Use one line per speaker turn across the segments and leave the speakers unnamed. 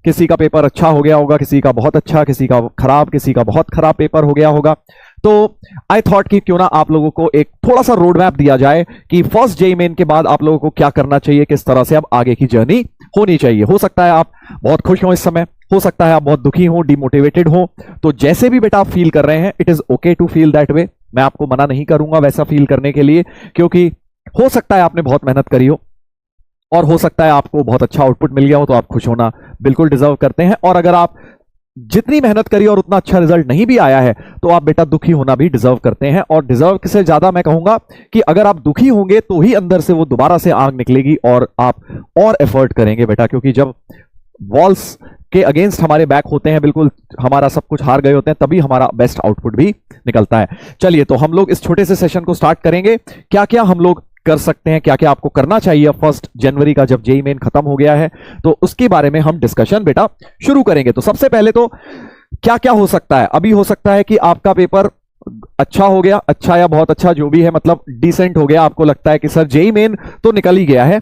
किसी का पेपर अच्छा हो गया होगा, किसी का बहुत अच्छा, किसी का खराब, किसी का बहुत खराब पेपर हो गया होगा। तो आई थॉट कि क्यों ना आप लोगों को एक थोड़ा सा रोड मैप दिया जाए कि फर्स्ट जेईई मेन के बाद आप लोगों को क्या करना चाहिए, किस तरह से अब आगे की जर्नी होनी चाहिए। हो सकता है आप बहुत खुश हो इस समय, हो सकता है आप बहुत दुखी हो, डिमोटिवेटेड हो। तो जैसे भी बेटा आप फील कर रहे हैं, it is okay to feel that way. मैं आपको मना नहीं करूंगा वैसा फील करने के लिए, क्योंकि हो सकता है आपने बहुत मेहनत करी हो और हो सकता है आपको बहुत अच्छा आउटपुट मिल गया हो, तो आप खुश होना बिल्कुल डिजर्व करते हैं। और अगर आप जितनी मेहनत करी और उतना अच्छा रिजल्ट नहीं भी आया है, तो आप बेटा दुखी होना भी डिजर्व करते हैं। और डिजर्व से ज्यादा मैं कहूंगा कि अगर आप दुखी होंगे तो ही अंदर से वो दोबारा से आग निकलेगी और आप और एफर्ट करेंगे बेटा। क्योंकि जब वॉल्स के अगेंस्ट हमारे बैक होते हैं, बिल्कुल हमारा सब कुछ हार गए होते हैं, तभी हमारा बेस्ट आउटपुट भी निकलता है। चलिए, तो हम लोग इस छोटे से सेशन को स्टार्ट करेंगे। क्या क्या हम लोग कर सकते हैं, क्या क्या आपको करना चाहिए 1 जनवरी का जब जेईई मेन खत्म हो गया है, तो उसके बारे में हम डिस्कशन बेटा शुरू करेंगे। तो सबसे पहले तो क्या क्या हो सकता है। अभी हो सकता है कि आपका पेपर अच्छा हो गया, अच्छा या बहुत अच्छा जो भी है, मतलब डिसेंट हो गया। आपको लगता है कि सर जेईई मेन तो निकल ही गया है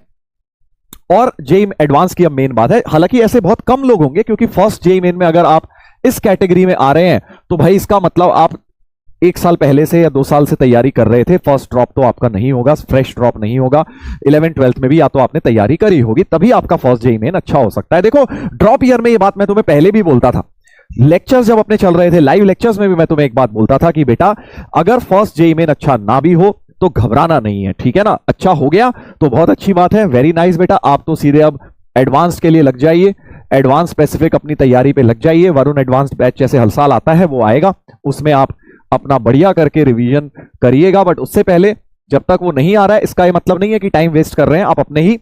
और जेईई एडवांस की अब मेन बात है। हालांकि ऐसे बहुत कम लोग होंगे, क्योंकि फर्स्ट जेईई मेन में अगर आप इस कैटेगरी में आ रहे हैं तो भाई इसका मतलब आप 1 साल पहले से या 2 साल से तैयारी कर रहे थे। फर्स्ट ड्रॉप तो आपका नहीं होगा, फ्रेश ड्रॉप नहीं होगा। 11th-12th में भी या तो आपने तैयारी करी होगी, तभी आपका फर्स्ट जेईई मेन अच्छा हो सकता है। देखो, ड्रॉप ईयर में ये बात मैं तुम्हें पहले भी बोलता था, लेक्चर्स जब अपने चल रहे थे, लाइव लेक्चर्स में भी मैं तुम्हें एक बात बोलता था कि बेटा अगर फर्स्ट जेईई मेन अच्छा ना भी हो तो घबराना नहीं है, ठीक है ना। अच्छा हो गया तो बहुत अच्छी बात है, वेरी नाइस बेटा। आप तो सीधे अब एडवांस के लिए लग जाइए, एडवांस स्पेसिफिक अपनी तैयारी पे लग जाइए। वरुण एडवांस्ड बैच जैसे हर साल आता है वो आएगा, उसमें आप अपना बढ़िया करके रिवीजन करिएगा। बट उससे पहले जब तक वो नहीं आ रहा है, इसका ये मतलब नहीं है कि टाइम वेस्ट कर रहे हैं। आप अपने ही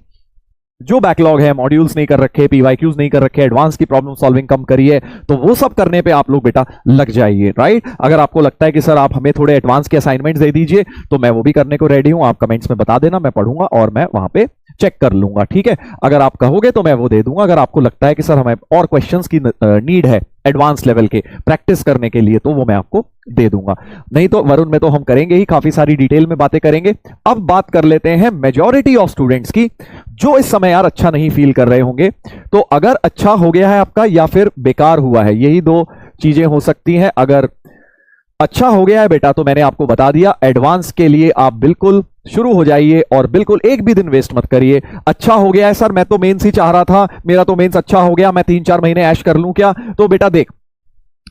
जो बैकलॉग है, मॉड्यूल्स नहीं कर रखे, पीवाईक्यूज नहीं कर रखे, एडवांस की प्रॉब्लम सॉल्विंग कम करिए, तो वो सब करने पे आप लोग बेटा लग जाइए, राइट। अगर आपको लगता है कि सर आप हमें थोड़े एडवांस के असाइनमेंट्स दे दीजिए, तो मैं वो भी करने को रेडी हूं। आप कमेंट्स में बता देना, मैं पढ़ूंगा और मैं वहां पे चेक कर लूंगा, ठीक है। अगर आप कहोगे तो मैं वो दे दूंगा। अगर आपको लगता है कि सर हमें और क्वेश्चंस की नीड है एडवांस लेवल के प्रैक्टिस करने के लिए, तो वो मैं आपको दे दूंगा। नहीं तो वरुण में तो हम करेंगे ही, काफी सारी डिटेल में बातें करेंगे। अब बात कर लेते हैं मेजॉरिटी ऑफ स्टूडेंट्स की, जो इस समय यार अच्छा नहीं फील कर रहे होंगे। तो अगर अच्छा हो गया है आपका या फिर बेकार हुआ है, यही 2 चीजें हो सकती हैं। अगर अच्छा हो गया है बेटा, तो मैंने आपको बता दिया, एडवांस के लिए आप बिल्कुल शुरू हो जाइए और बिल्कुल एक भी दिन वेस्ट मत करिए। अच्छा हो गया है सर, मैं तो मेंस ही चाह रहा था, मेरा तो मेंस अच्छा हो गया, मैं 3-4 महीने ऐश कर लूं क्या? तो बेटा देख,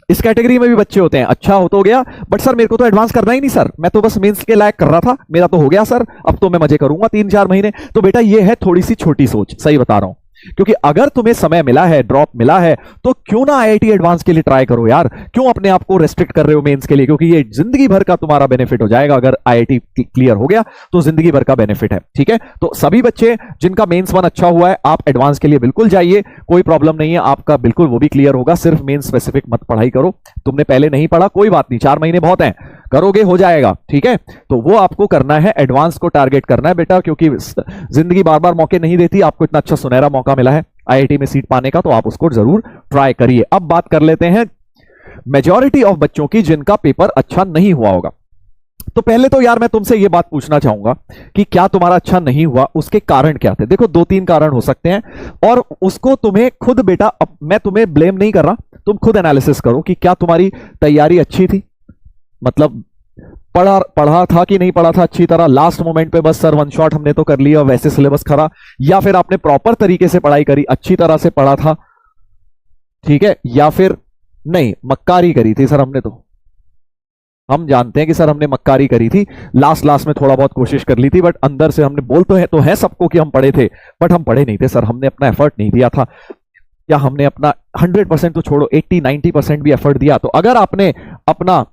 इस कैटेगरी में भी बच्चे होते हैं, अच्छा हो तो गया, बट सर मेरे को तो एडवांस करना ही नहीं सर, मैं तो बस मेंस के लायक कर रहा था, मेरा तो हो गया सर, अब तो मैं मजे करूंगा 3-4 महीने। तो बेटा ये है थोड़ी सी छोटी सोच, सही बता रहा हूं। क्योंकि अगर तुम्हें समय मिला है, ड्रॉप मिला है, तो क्यों ना आईआईटी एडवांस के लिए ट्राई करो यार। क्यों अपने आप को रेस्ट्रिक्ट कर रहे हो मेंस के लिए? क्योंकि ये जिंदगी भर का तुम्हारा बेनिफिट हो जाएगा। अगर आईआईटी क्लियर हो गया तो जिंदगी भर का बेनिफिट है, ठीक है। तो सभी बच्चे जिनका मेंस 1 अच्छा हुआ है, आप एडवांस के लिए बिल्कुल जाइए, कोई प्रॉब्लम नहीं है, आपका बिल्कुल वो भी क्लियर होगा। सिर्फ मेंस स्पेसिफिक मत पढ़ाई करो। तुमने पहले नहीं पढ़ा, कोई बात नहीं, 4 महीने बहुत हैं, करोगे हो जाएगा, ठीक है। तो वो आपको करना है, एडवांस को टारगेट करना है बेटा, क्योंकि जिंदगी बार बार मौके नहीं देती। आपको इतना अच्छा सुनहरा मौका मिला है आईआईटी में सीट पाने का, तो आप उसको जरूर ट्राई करिए। अब बात कर लेते हैं मेजॉरिटी ऑफ बच्चों की जिनका पेपर अच्छा नहीं हुआ होगा। तो पहले तो यार मैं तुमसे ये बात पूछना चाहूंगा कि क्या तुम्हारा अच्छा नहीं हुआ, उसके कारण क्या थे? देखो 2-3 कारण हो सकते हैं, और उसको तुम्हें खुद बेटा, अब मैं तुम्हें ब्लेम नहीं कर रहा, तुम खुद एनालिसिस करो कि क्या तुम्हारी तैयारी अच्छी थी, मतलब पढ़ा था कि नहीं पढ़ा था अच्छी तरह, लास्ट मोमेंट पे बस सर 1 शॉट हमने तो कर लिया वैसे सिलेबस खरा, या फिर आपने प्रॉपर तरीके से पढ़ाई करी, अच्छी तरह से पढ़ा था, ठीक है, या फिर नहीं मक्कारी करी थी सर हमने। तो हम जानते हैं कि सर हमने मक्कारी करी थी, लास्ट में थोड़ा बहुत कोशिश कर ली थी, बट अंदर से हमने बोल तो है सबको कि हम पढ़े थे, बट हम पढ़े नहीं थे सर, हमने अपना एफर्ट नहीं दिया था, या हमने अपना 100% तो छोड़ो 80-90% भी एफर्ट दिया। तो अगर आपने अपना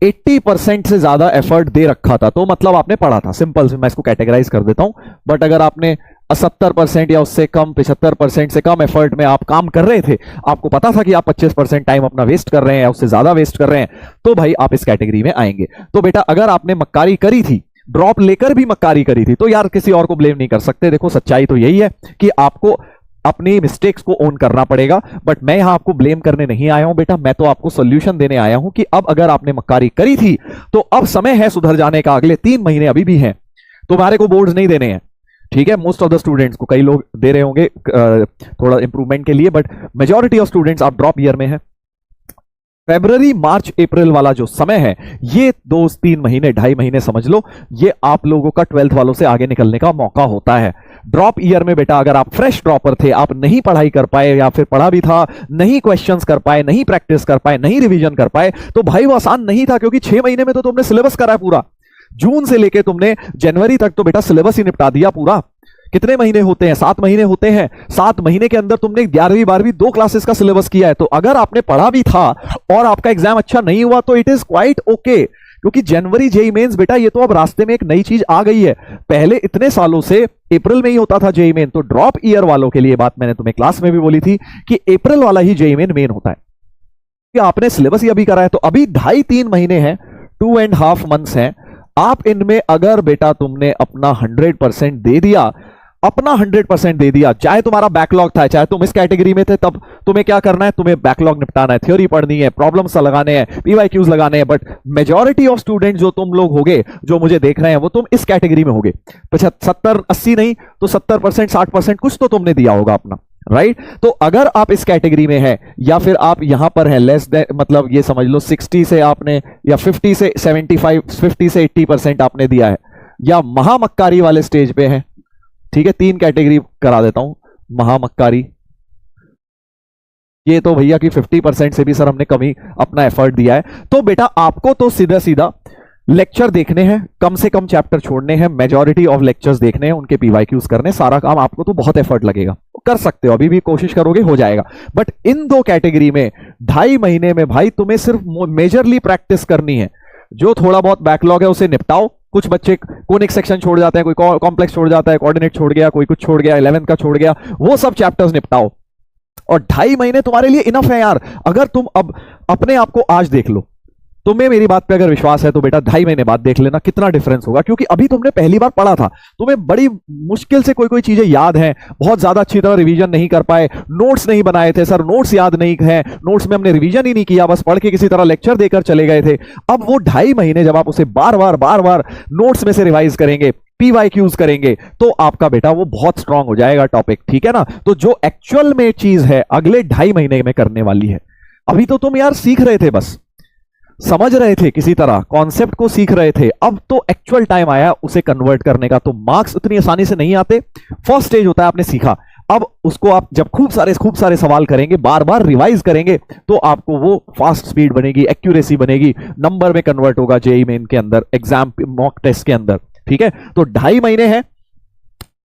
80% से ज्यादा एफर्ट दे रखा था, तो मतलब आपने पढ़ा था, सिंपल से मैं इसको कैटेगराइज कर देता हूं। बट अगर आपने 70% या उससे कम, 75% से कम एफर्ट में आप काम कर रहे थे, आपको पता था कि आप 25% टाइम अपना वेस्ट कर रहे हैं या उससे ज्यादा वेस्ट कर रहे हैं, तो भाई आप इस कैटेगरी में आएंगे। तो बेटा अगर आपने मक्कारी करी थी, ड्रॉप लेकर भी मक्कारी करी थी, तो यार किसी और को ब्लेम नहीं कर सकते। देखो सच्चाई तो यही है कि आपको अपनी मिस्टेक्स को ओन करना पड़ेगा। बट मैं यहां आपको ब्लेम करने नहीं आया हूं बेटा, मैं तो आपको सॉल्यूशन देने आया हूं कि अब अगर आपने मक्कारी करी थी तो अब समय है सुधर जाने का, अगले 3 महीने अभी भी हैं, तुम्हारे को बोर्ड्स नहीं देने हैं, ठीक है, मोस्ट ऑफ द स्टूडेंट्स को, कई लोग दे रहे होंगे थोड़ा इंप्रूवमेंट के लिए, बट मेजॉरिटी ऑफ स्टूडेंट्स आप ड्रॉप ईयर में है। फरवरी मार्च अप्रैल वाला जो समय है, ये 2-3 महीने, 2.5 महीने समझ लो, ये आप लोगों का 12th वालों से आगे निकलने का मौका होता है। ड्रॉप ईयर में बेटा अगर आप फ्रेश ड्रॉपर थे, आप नहीं पढ़ाई कर पाए या फिर पढ़ा भी था, नहीं क्वेश्चंस कर पाए, नहीं प्रैक्टिस कर पाए, नहीं रिवीजन कर पाए, तो भाई वो आसान नहीं था, क्योंकि 6 महीने में तो तुमने सिलेबस करा है पूरा। जून से लेके तुमने जनवरी तक तो बेटा सिलेबस ही निपटा दिया पूरा। कितने महीने होते हैं? 7 महीने होते हैं। 7 महीने के अंदर तुमने 11वीं 12वीं 2 क्लासेस का सिलेबस किया है। तो अगर आपने पढ़ा भी था और आपका एग्जाम अच्छा नहीं हुआ तो इट इज क्वाइट ओके, क्योंकि जनवरी जेई मेंस बेटा ये तो अब रास्ते में एक नई चीज आ गई है। पहले इतने सालों से अप्रैल में ही होता था जेई मेन। तो ड्रॉप ईयर वालों के लिए बात मैंने तुम्हें क्लास में भी बोली थी कि अप्रैल वाला ही जेई मेन होता है, कि आपने सिलेबस ही अभी करा है। तो अभी 2.5-3 महीने हैं, 2.5 मंथ्स हैं। आप इनमें अगर बेटा तुमने अपना 100% दे दिया, अपना 100% दे दिया, चाहे तुम्हारा बैकलॉग था, चाहे तुम इस कैटेगरी में थे, तब तुम्हें क्या करना है? तुम्हें बैकलॉग निपटाना है, थ्योरी पढ़नी है, प्रॉब्लम्स लगाने हैं, पीवाईक्यूज लगाने हैं। बट मेजॉरिटी ऑफ स्टूडेंट जो तुम लोग होगे, जो मुझे देख रहे हैं, वो तुम इस कैटेगरी में होगे। 70-80 नहीं तो 70%, 60% कुछ तो तुमने दिया होगा अपना, राइट? तो अगर आप इस कैटेगरी में हैं या फिर आप यहां पर हैं, लेस देन, मतलब ये समझ लो 60 से आपने, या 50 से 75, 50 से 80% आपने दिया है, या महामक्कारी वाले स्टेज पे है, ठीक है? 3 कैटेगरी करा देता हूं। महामक्कारी, ये तो भैया कि 50% से भी सर हमने कमी अपना एफर्ट दिया है। तो बेटा आपको तो सीधा सीधा लेक्चर देखने हैं, कम से कम चैप्टर छोड़ने हैं, मेजॉरिटी ऑफ लेक्चर्स देखने हैं, उनके पीवाईक्यूज करने, सारा काम आपको तो बहुत एफर्ट लगेगा, कर सकते हो, अभी भी कोशिश करोगे हो जाएगा। बट इन 2 कैटेगरी में 2.5 महीने में भाई तुम्हें सिर्फ मेजरली प्रैक्टिस करनी है। जो थोड़ा बहुत बैकलॉग है उसे निपटाओ। कुछ बच्चे कोनिक सेक्शन छोड़ जाते हैं, कोई कॉम्प्लेक्स छोड़ जाता है, कोऑर्डिनेट छोड़ गया, कोई कुछ छोड़ गया, 11th का छोड़ गया, वो सब चैप्टर्स निपटाओ। और 2.5 महीने तुम्हारे लिए इनफ है यार। अगर तुम अब अपने आप को आज देख लो, तुम्हें मेरी बात पे अगर विश्वास है तो बेटा 2.5 महीने बाद देख लेना कितना डिफरेंस होगा। क्योंकि अभी तुमने पहली बार पढ़ा था, तुम्हें बड़ी मुश्किल से कोई कोई चीजें याद हैं, बहुत ज्यादा अच्छी तरह रिवीजन नहीं कर पाए, नोट्स नहीं बनाए थे, सर नोट्स याद नहीं है, नोट्स में हमने रिवीजन ही नहीं किया, बस पढ़ के किसी तरह लेक्चर देकर चले गए थे। अब वो 2.5 महीने जब आप उसे बार बार नोट्स में से रिवाइज करेंगे, पीवाईक्यूज करेंगे, तो आपका बेटा वो बहुत स्ट्रांग हो जाएगा टॉपिक, ठीक है ना? तो जो एक्चुअल में चीज है अगले 2.5 महीने में करने वाली है। अभी तो तुम यार सीख रहे थे, बस समझ रहे थे, किसी तरह कॉन्सेप्ट को सीख रहे थे। अब तो एक्चुअल टाइम आया उसे कन्वर्ट करने का। तो मार्क्स उतनी आसानी से नहीं आते, फर्स्ट स्टेज होता है आपने सीखा। अब उसको आप जब खूब सारे सवाल करेंगे, बार बार रिवाइज करेंगे, तो आपको वो फास्ट स्पीड बनेगी, एक्यूरेसी बनेगी, नंबर में कन्वर्ट होगा जेईई मेन के अंदर, एग्जाम मॉक टेस्ट के अंदर, ठीक है? तो 2.5 महीने हैं।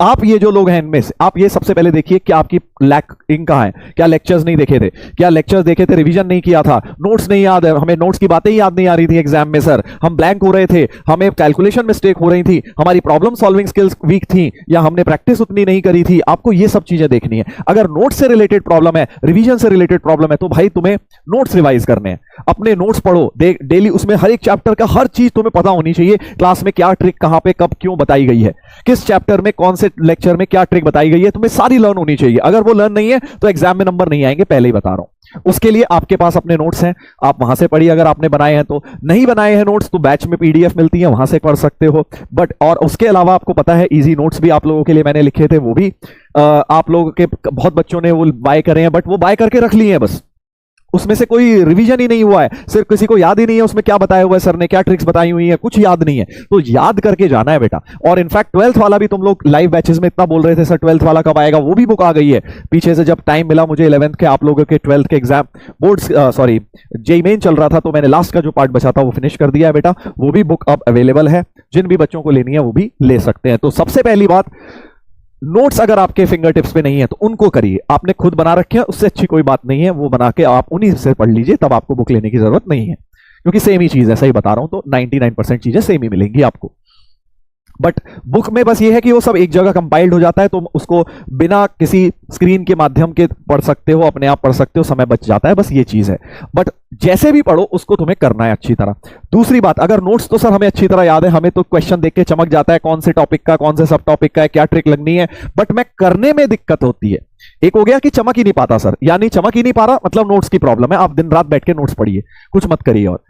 आप ये जो लोग हैं इनमें से, आप ये सबसे पहले देखिए कि आपकी लैकिंग कहां है। क्या लेक्चर्स नहीं देखे थे? क्या लेक्चर्स देखे थे, रिवीजन नहीं किया था, नोट्स नहीं याद है, हमें नोट्स की बातें ही याद नहीं आ रही थी एग्जाम में, सर हम ब्लैंक हो रहे थे, हमें कैलकुलेशन मिस्टेक हो रही थी, हमारी प्रॉब्लम सॉल्विंग स्किल्स वीक थी, या हमने प्रैक्टिस उतनी नहीं करी थी। आपको ये सब चीजें देखनी है। अगर नोट्स से रिलेटेड प्रॉब्लम है, रिवीजन से रिलेटेड प्रॉब्लम है, तो भाई तुम्हें नोट्स रिवाइज करने हैं, अपने नोट्स पढ़ो डेली। उसमें हर एक चैप्टर का हर चीज तुम्हें पता होनी चाहिए, क्लास में क्या ट्रिक कहां पे कब क्यों बताई गई है, किस चैप्टर में कौन से लेक्चर में क्या ट्रिक बताई गई है, तुम्हें सारी लर्न होनी चाहिए। अगर वो लर्न नहीं है तो एग्जाम में नंबर नहीं आएंगे, पहले ही बता रहा हूं। उसके लिए आपके पास अपने नोट्स हैं, आप वहां से पढ़िए। अगर आपने बनाए हैं तो, नहीं बनाए हैं नोट्स तो बैच में पीडीएफ मिलती है, वहां से पढ़ सकते हो। बट और उसके अलावा आपको पता है इजी नोट्स भी आप लोगों के लिए मैंने लिखे थे, वो भी आप लोगों के बहुत बच्चों ने वो बाय करे हैं, बट वो बाय करके रख लिए हैं, बस उसमें से कोई रिवीजन ही नहीं हुआ है, सिर्फ किसी को याद ही नहीं है उसमें क्या बताया हुआ है सर ने, क्या ट्रिक्स बताई हुई है, कुछ याद नहीं है। तो याद करके जाना है बेटा। और इनफैक्ट 12th वाला भी तुम लोग लाइव बैचेस में इतना बोल रहे थे सर 12th वाला कब आएगा, वो भी बुक आ गई है पीछे से। जब टाइम मिला मुझे 11th के आप लोगों के 12th के exam boards sorry JEE main चल रहा था, तो मैंने लास्ट का जो पार्ट बचा था वो फिनिश कर दिया है बेटा। वो भी बुक अब अवेलेबल है, जिन भी बच्चों को लेनी है वो भी ले सकते हैं। तो सबसे पहली बात, नोट्स अगर आपके फिंगर टिप्स पे नहीं है तो उनको करिए। आपने खुद बना रखे हैं, उससे अच्छी कोई बात नहीं है, वो बना के आप उन्हीं से पढ़ लीजिए, तब आपको बुक लेने की जरूरत नहीं है, क्योंकि सेम ही चीज है, सही बता रहा हूं। तो 99% चीजें सेम ही मिलेंगी आपको। बट बुक में बस ये है कि वो सब एक जगह कंपाइल्ड हो जाता है, तो उसको बिना किसी स्क्रीन के माध्यम के पढ़ सकते हो, अपने आप पढ़ सकते हो, समय बच जाता है, बस ये चीज है। बट जैसे भी पढ़ो उसको तुम्हें करना है अच्छी तरह। दूसरी बात, अगर नोट्स तो सर हमें अच्छी तरह याद है, हमें तो क्वेश्चन देख के चमक जाता है कौन से टॉपिक का, कौन से सब टॉपिक का है, क्या ट्रिक लगनी है, बट मैं करने में दिक्कत होती है। एक हो गया कि चमक ही नहीं पाता सर, यानी चमक ही नहीं पा रहा मतलब नोट्स की प्रॉब्लम है। आप दिन रात बैठ के नोट्स पढ़िए, कुछ मत करिए। और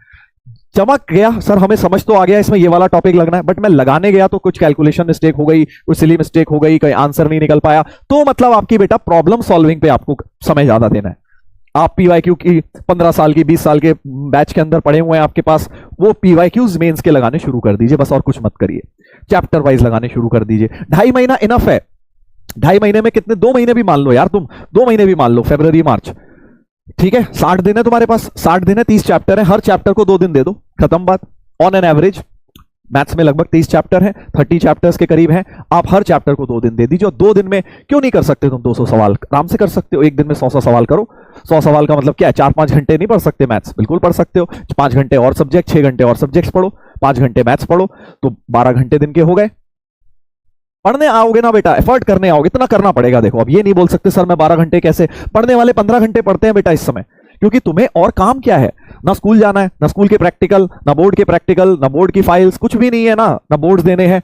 चमक गया सर, हमें समझ तो आ गया इसमें ये वाला टॉपिक लगना है, बट मैं लगाने गया तो कुछ कैलकुलेशन मिस्टेक हो गई, कुछ सिली मिस्टेक हो गई, कहीं आंसर नहीं निकल पाया, तो मतलब आपकी बेटा प्रॉब्लम सॉल्विंग पे आपको समय ज्यादा देना है। आप पीवाईक्यू की 15 साल की 20 साल के बैच के अंदर पढ़े हुए हैं आपके पास, वो पीवाईक्यूज मेंस के लगाने शुरू कर दीजिए बस, और कुछ मत करिए। चैप्टर वाइज लगाने शुरू कर दीजिए। 2.5 महीना इनफ है। 2.5 महीने में कितने, 2 महीने भी मान लो यार तुम, 2 महीने भी मान लो, फरवरी मार्च, ठीक है, 60 दिन है तुम्हारे पास, 60 दिन है, 30 चैप्टर है, हर चैप्टर को 2 दिन दे दो, खत्म बात। ऑन एन एवरेज मैथ्स में लगभग 30 चैप्टर है, 30 चैप्टर्स के करीब हैं, आप हर चैप्टर को 2 दिन दे दीजिए। और 2 दिन में क्यों नहीं कर सकते तुम 200 सवाल, आराम से कर सकते हो। एक दिन में 100 सवाल करो। 100 सवाल का मतलब क्या है, 4-5 घंटे नहीं पढ़ सकते मैथ्स, बिल्कुल पढ़ सकते हो। 5 घंटे और सब्जेक्ट, 6 घंटे और सब्जेक्ट्स पढ़ो, 5 घंटे मैथ्स पढ़ो, तो 12 घंटे दिन के हो गए। पढ़ने आओगे ना बेटा, एफर्ट करने आओगे, इतना करना पड़ेगा। देखो अब ये नहीं बोल सकते सर मैं 12 घंटे कैसे, पढ़ने वाले 15 घंटे पढ़ते हैं बेटा इस समय, क्योंकि तुम्हें और काम क्या है, ना स्कूल जाना है, ना स्कूल के प्रैक्टिकल, ना बोर्ड के प्रैक्टिकल, ना बोर्ड की फाइल्स, कुछ भी नहीं है ना बोर्ड्स देने हैं।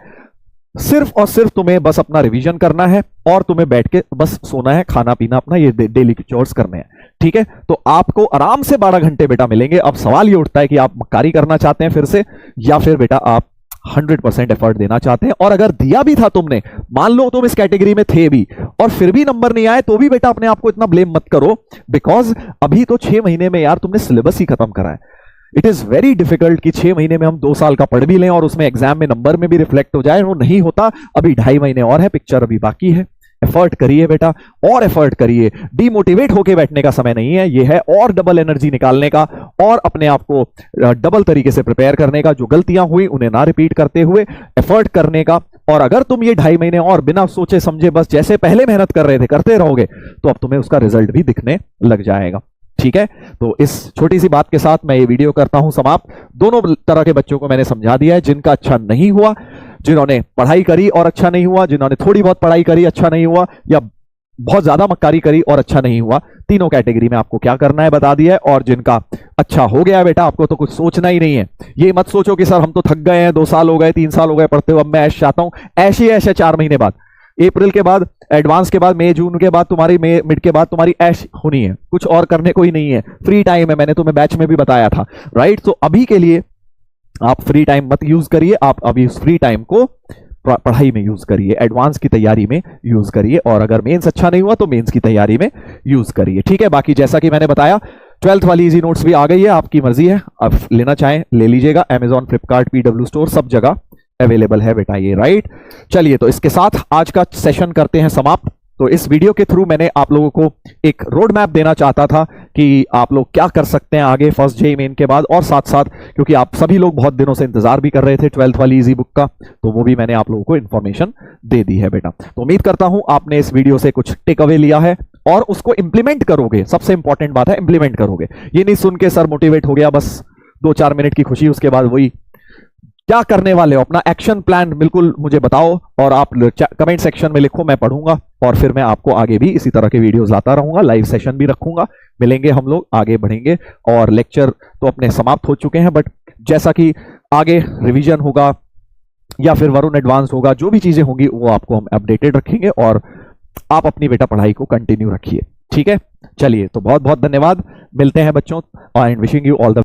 सिर्फ और सिर्फ तुम्हें बस अपना रिवीजन करना है और तुम्हें बैठ के बस सोना है, खाना पीना अपना, ये डेली के चोर्स करने हैं, ठीक है। तो आपको आराम से 12 घंटे बेटा मिलेंगे। अब सवाल ये उठता है कि आप मक्कारी करना चाहते हैं फिर से, या फिर बेटा आप 100% एफर्ट देना चाहते हैं। और अगर दिया भी था तुमने, मान लो तुम इस कैटेगरी में थे भी और फिर भी नंबर नहीं आए, तो भी बेटा अपने आप को इतना ब्लेम मत करो, बिकॉज अभी तो 6 महीने में यार तुमने सिलेबस ही खत्म करा है। इट इज वेरी डिफिकल्ट कि 6 महीने में हम 2 साल का पढ़ भी लें और उसमें एग्जाम में नंबर में भी रिफ्लेक्ट हो जाए, वो नहीं होता। अभी 2.5 महीने और है, पिक्चर अभी बाकी है। एफर्ट करिए बेटा, और एफर्ट करिए, डिमोटिवेट होके बैठने का समय नहीं है, ये है और डबल एनर्जी निकालने का और अपने आप को डबल तरीके से प्रिपेयर करने का। जो गलतियां हुई उन्हें ना रिपीट करते हुए एफर्ट करने का। और अगर तुम ये 2.5 महीने और बिना सोचे समझे बस जैसे पहले मेहनत कर रहे थे करते रहोगे, तो अब तुम्हें उसका रिजल्ट भी दिखने लग जाएगा, ठीक है। तो इस छोटी सी बात के साथ मैं ये वीडियो करता हूं समाप्त। दोनों तरह के बच्चों को मैंने समझा दिया है, जिनका अच्छा नहीं हुआ, जिन्होंने पढ़ाई करी और अच्छा नहीं हुआ, जिन्होंने थोड़ी बहुत पढ़ाई करी अच्छा नहीं हुआ, या बहुत ज्यादा मक्कारी करी और अच्छा नहीं हुआ, तीनों कैटेगरी में आपको क्या करना है बता दिया है। और जिनका अच्छा हो गया बेटा, आपको तो कुछ सोचना ही नहीं है। ये मत सोचो कि सर हम तो थक गए हैं, 2 साल हो गए, 3 साल हो गए पढ़ते हुए, अब मैं ऐश चाहता हूं। ऐश ही ऐश है 4 महीने बाद, अप्रैल के बाद एडवांस के बाद, मई जून के बाद तुम्हारी, मई मिड के बाद तुम्हारी ऐश होनी है, कुछ और करने को ही नहीं है। फ्री टाइम है, मैंने तुम्हें बैच में भी बताया था, राइट। तो अभी के लिए आप फ्री टाइम मत यूज करिए, आप अभी उस फ्री टाइम को पढ़ाई में यूज करिए, एडवांस की तैयारी में यूज करिए, और अगर मेंस अच्छा नहीं हुआ तो मेंस की तैयारी में यूज करिए, ठीक है। बाकी जैसा कि मैंने बताया 12th वाली इजी नोट्स भी आ गई है, आपकी मर्जी है, आप लेना चाहें ले लीजिएगा। Amazon, फ्लिपकार्ट, PW स्टोर सब जगह अवेलेबल है बेटा ये, राइट। चलिए तो इसके साथ आज का सेशन करते हैं समाप्त। तो इस वीडियो के थ्रू मैंने आप लोगों को एक रोड मैप देना चाहता था कि आप लोग क्या कर सकते हैं आगे फर्स्ट जेईई मेन के बाद, और साथ साथ क्योंकि आप सभी लोग बहुत दिनों से इंतजार भी कर रहे थे 12th वाली इजी बुक का, तो वो भी मैंने आप लोगों को इंफॉर्मेशन दे दी है बेटा। तो उम्मीद करता हूं आपने इस वीडियो से कुछ टेक अवे लिया है और उसको इंप्लीमेंट करोगे। सबसे इंपॉर्टेंट बात है इंप्लीमेंट करोगे, ये नहीं सुन के सर मोटिवेट हो गया बस 2-4 मिनट की खुशी, उसके बाद वही। क्या करने वाले हो, अपना एक्शन प्लान बिल्कुल मुझे बताओ और आप कमेंट सेक्शन में लिखो, मैं पढ़ूंगा और फिर मैं आपको आगे भी इसी तरह के वीडियोस लाता रहूंगा, लाइव सेशन भी रखूंगा, मिलेंगे हम लोग, आगे बढ़ेंगे। और लेक्चर तो अपने समाप्त हो चुके हैं, बट जैसा कि आगे रिवीजन होगा या फिर वरुण एडवांस होगा, जो भी चीजें होंगी वो आपको हम अपडेटेड रखेंगे, और आप अपनी बेटा पढ़ाई को कंटिन्यू रखिए, ठीक है। चलिए तो बहुत बहुत धन्यवाद, मिलते हैं बच्चों, and wishing you all the